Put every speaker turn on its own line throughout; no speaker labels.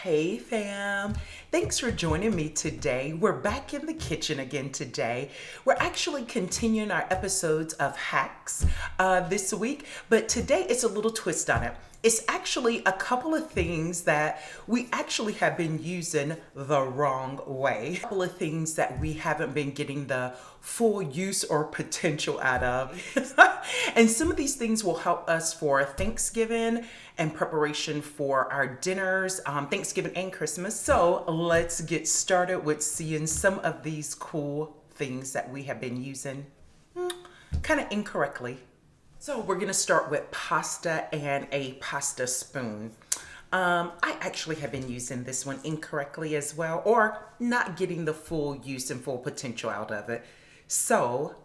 Hey fam, thanks for joining me today. We're back in the kitchen again today. We're actually continuing our episodes of hacks this week, but today it's a little twist on it. It's actually a couple of things that we actually have been using the wrong way. A couple of things that we haven't been getting the full use or potential out of. And some of these things will help us for Thanksgiving and preparation for our dinners, Thanksgiving and Christmas. So let's get started with seeing some of these cool things that we have been using kind of incorrectly. So we're gonna start with pasta and a pasta spoon. I actually have been using this one incorrectly as well, or not getting the full use and full potential out of it. So,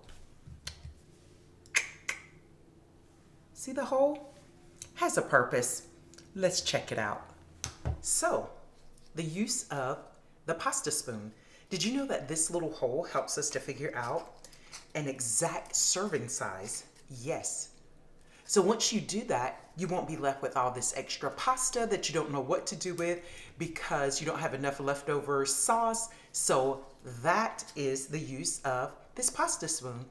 see the hole? Has a purpose. Let's check it out. So, the use of the pasta spoon. Did you know that this little hole helps us to figure out an exact serving size? Yes. So once you do that, you won't be left with all this extra pasta that you don't know what to do with because you don't have enough leftover sauce. So that is the use of this pasta spoon.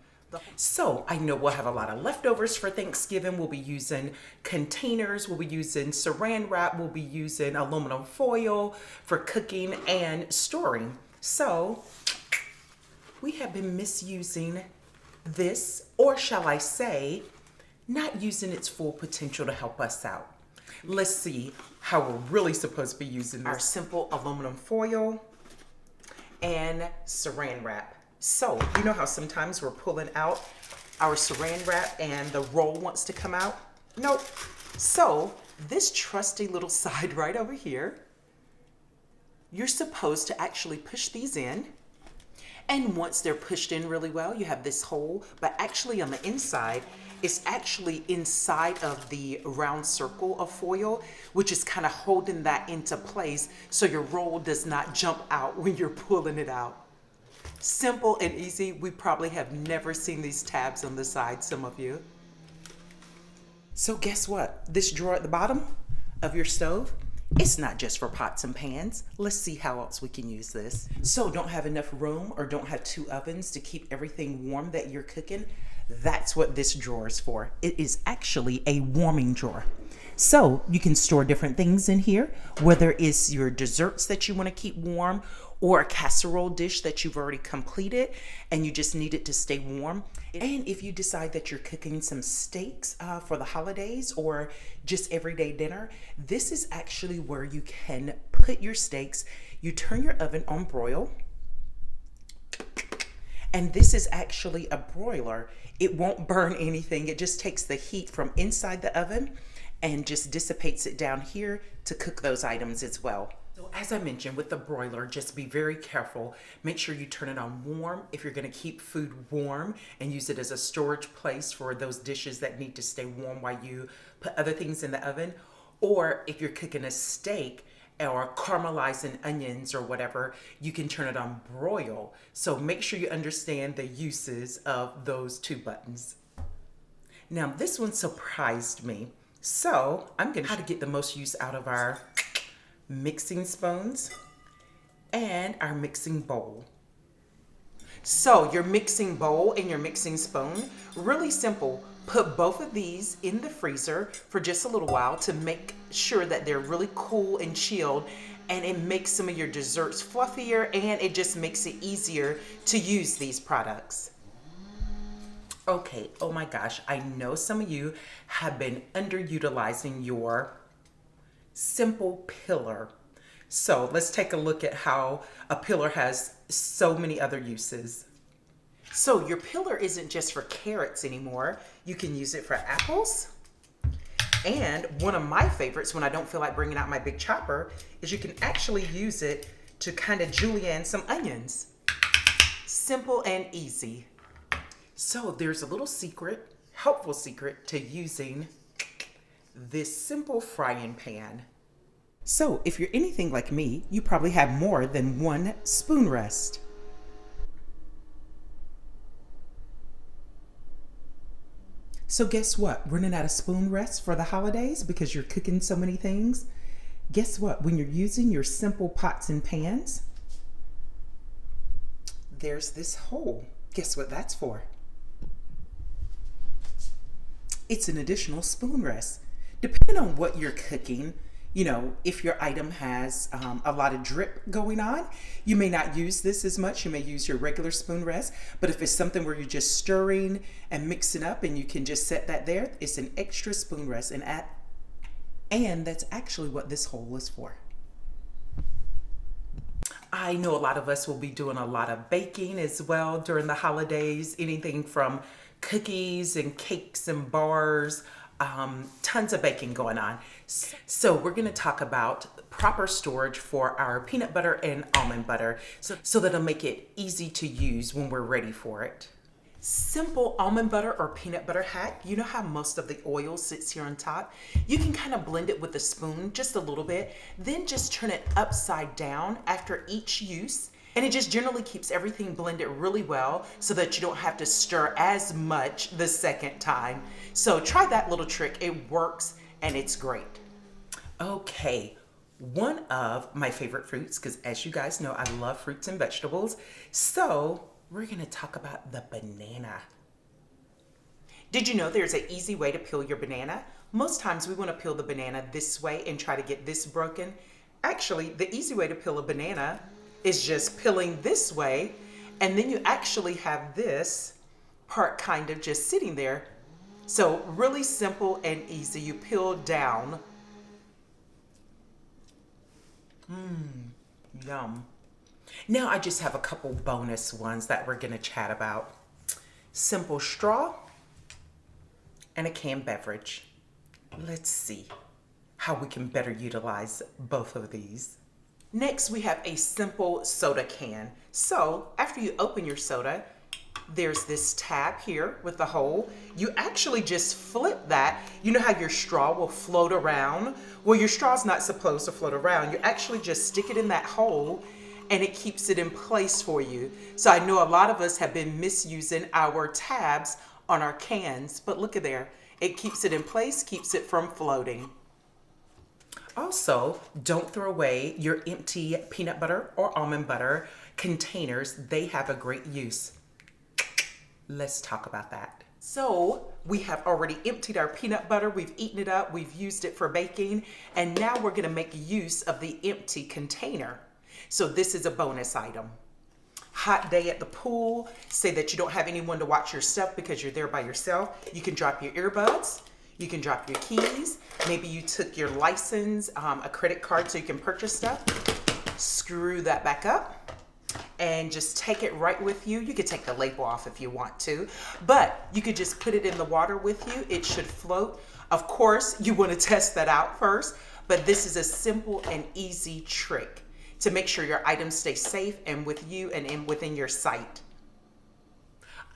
So I know we'll have a lot of leftovers for Thanksgiving. We'll be using containers, we'll be using saran wrap, we'll be using aluminum foil for cooking and storing. So we have been misusing this, or shall I say, not using its full potential to help us out. Let's see how we're really supposed to be using this. Our simple aluminum foil and saran wrap. So, you know how sometimes we're pulling out our saran wrap and the roll wants to come out? Nope. So, this trusty little side right over here, you're supposed to actually push these in. And once they're pushed in really well, you have this hole, but actually on the inside, it's actually inside of the round circle of foil, which is kind of holding that into place so your roll does not jump out when you're pulling it out. Simple and easy. We probably have never seen these tabs on the side, some of you. So guess what? This drawer at the bottom of your stove, it's not just for pots and pans. Let's see how else we can use this. So don't have enough room or don't have two ovens to keep everything warm that you're cooking? That's what this drawer is for. It is actually a warming drawer. So you can store different things in here, whether it's your desserts that you want to keep warm or a casserole dish that you've already completed and you just need it to stay warm. And if you decide that you're cooking some steaks for the holidays or just everyday dinner, this is actually where you can put your steaks. You turn your oven on broil. And this is actually a broiler. It won't burn anything. It just takes the heat from inside the oven and just dissipates it down here to cook those items as well. So as I mentioned with the broiler, just be very careful. Make sure you turn it on warm if you're gonna keep food warm and use it as a storage place for those dishes that need to stay warm while you put other things in the oven. Or if you're cooking a steak or caramelizing onions or whatever, you can turn it on broil. So make sure you understand the uses of those two buttons. Now this one surprised me. So I'm gonna how to get the most use out of our mixing spoons and our mixing bowl. So your mixing bowl and your mixing spoon, really simple. Put both of these in the freezer for just a little while to make sure that they're really cool and chilled, and it makes some of your desserts fluffier and it just makes it easier to use these products. Okay, oh my gosh, I know some of you have been underutilizing your simple pillar. So let's take a look at how a pillar has so many other uses. So your pillar isn't just for carrots anymore. You can use it for apples. And one of my favorites when I don't feel like bringing out my big chopper is you can actually use it to kind of julienne some onions. Simple and easy. So there's a little secret, helpful secret to using this simple frying pan. So if you're anything like me, you probably have more than one spoon rest. So guess what? Running out of spoon rest for the holidays because you're cooking so many things? guess what? When you're using your simple pots and pans, there's this hole. Guess what that's for? It's an additional spoon rest. Depending on what you're cooking, if your item has a lot of drip going on, you may not use this as much. You may use your regular spoon rest. But if it's something where you're just stirring and mixing up and you can just set that there, it's an extra spoon rest. And that's actually what this hole is for. I know a lot of us will be doing a lot of baking as well during the holidays, anything from cookies and cakes and bars, tons of baking going on. So we're going to talk about proper storage for our peanut butter and almond butter so that'll make it easy to use when we're ready for it. Simple almond butter or peanut butter hack. You know how most of the oil sits here on top? You can kind of blend it with a spoon just a little bit, then just turn it upside down after each use. And it just generally keeps everything blended really well so that you don't have to stir as much the second time. So try that little trick. It works and it's great. Okay, one of my favorite fruits, because as you guys know, I love fruits and vegetables. So we're gonna talk about the banana. Did you know there's an easy way to peel your banana? Most times we wanna peel the banana this way and try to get this broken. Actually, the easy way to peel a banana is just peeling this way, and then you actually have this part kind of just sitting there. So really simple and easy. You peel down. Yum. Now I just have a couple bonus ones that we're gonna chat about. Simple straw and a canned beverage. Let's see how we can better utilize both of these. Next, we have a simple soda can. So after you open your soda, there's this tab here with the hole. You actually just flip that. You know how your straw will float around? Well, your straw's not supposed to float around. You actually just stick it in that hole and it keeps it in place for you. So I know a lot of us have been misusing our tabs on our cans, but look at there. It keeps it in place, keeps it from floating. Also, don't throw away your empty peanut butter or almond butter containers. They have a great use. Let's talk about that. So we have already emptied our peanut butter. We've eaten it up. We've used it for baking. And now we're gonna make use of the empty container. So this is a bonus item. Hot day at the pool. Say that you don't have anyone to watch your stuff because you're there by yourself. You can drop your earbuds. You can drop your keys. Maybe you took your license, a credit card so you can purchase stuff. Screw that back up and just take it right with you. You could take the label off if you want to, but you could just put it in the water with you. It should float. Of course, you want to test that out first, but this is a simple and easy trick to make sure your items stay safe and with you and within your sight.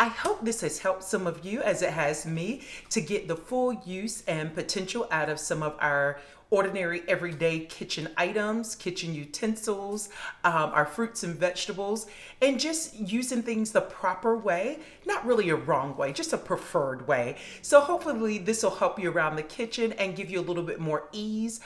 I hope this has helped some of you as it has me to get the full use and potential out of some of our ordinary everyday kitchen items, kitchen utensils, our fruits and vegetables, and just using things the proper way, not really a wrong way, just a preferred way. So hopefully this will help you around the kitchen and give you a little bit more ease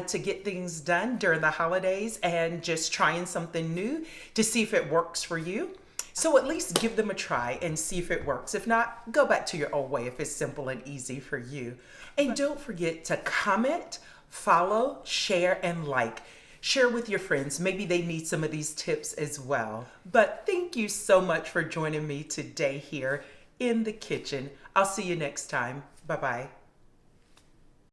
to get things done during the holidays and just trying something new to see if it works for you. So at least give them a try and see if it works. If not, go back to your old way if it's simple and easy for you. And don't forget to comment, follow, share, and like. Share with your friends. Maybe they need some of these tips as well. But thank you so much for joining me today here in the kitchen. I'll see you next time. Bye-bye.